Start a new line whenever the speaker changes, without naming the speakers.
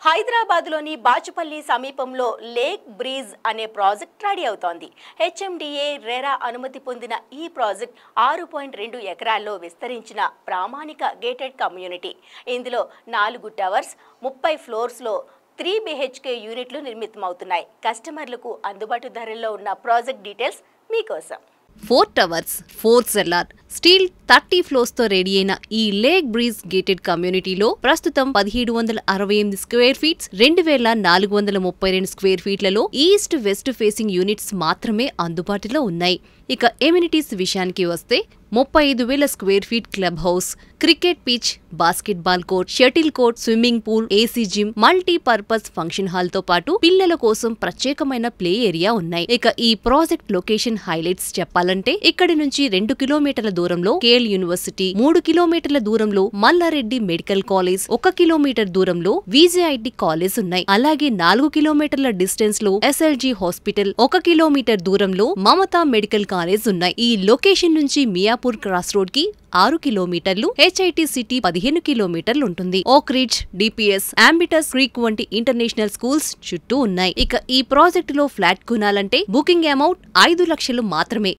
హైదరాబాద్లోని బాచుపల్లి సమీపంలో lake breeze అనే ప్రాజెక్ట్ రెడీ అవుతోంది. హెచ్ఎండిఏ రెరా అనుమతి పొందిన ఈ ప్రాజెక్ట్ 6.2 ఎకరాల్లో విస్తరించిన ప్రామాణిక గేటెడ్ కమ్యూనిటీ. ఇందులో 4 టవర్స్ 30 ఫ్లోర్స్లో 3 BHK యూనిట్లు నిర్మితమవుతున్నాయి. కస్టమర్లకు అందుబాటు ధరల్లో ఉన్న ప్రాజెక్ట్ డీటెయిల్స్ మీకోసం.
4 టవర్స్ 4 సెల్లార్ స్టీల్ 30 ఫ్లోర్స్ తో రెడీ అయిన ఈ లేక్ బ్రీజ్ గేటెడ్ కమ్యూనిటీలో ప్రస్తుతం 1768 స్క్వేర్ ఫీట్స్ 2432 స్క్వేర్ ఫీట్లలో ఈస్ట్ వెస్ట్ ఫేసింగ్ యూనిట్స్ మాత్రమే అందుబాటులో ఉన్నాయి. ఇక ఎమ్యూనిటీస్ విషయానికి వస్తే 35,000 square feet club house, cricket pitch, basketball court, shuttle court, swimming pool, AC gym, multipurpose function hall తో పాటు పిల్లల కోసం ప్రత్యేకమైన ప్లే ఏరియా ఉన్నాయి. ఇక ఈ ప్రాజెక్ట్ లొకేషన్ హైలైట్స్ చెప్పాలంటే ఇక్కడి నుంచి 2 కిలోమీటర్ల దూరంలో కేఎల్ యూనివర్సిటీ, 3 కిలోమీటర్ల దూరంలో మల్లారెడ్డి మెడికల్ కాలేజ్, 1 కిలోమీటర్ దూరంలో విజేఐటి కాలేజ్ ఉన్నాయి. అలాగే 4 కిలోమీటర్ల డిస్టెన్స్ లో ఎస్ఎల్జీ హాస్పిటల్, 1 కిలోమీటర్ దూరంలో మమతా మెడికల్ కాలేజ్ ఉన్నాయి. ఈ లొకేషన్ నుంచి మియాపూర్ క్రాస్ రోడ్ కి 6 కిలోమీటర్లు, హెచ్ఐటి సిటీ 15 కిలోమీటర్లు ఉంటుంది. ఓక్ రిడ్జ్, డిపిఎస్, అంబిటస్ క్రీక్ వంటి ఇంటర్నేషనల్ స్కూల్స్ చుట్టూ ఉన్నాయి. ఇక ఈ ప్రాజెక్టులో ఫ్లాట్ కొనాలంటే బుకింగ్ అమౌంట్ 5 లక్షలు మాత్రమే.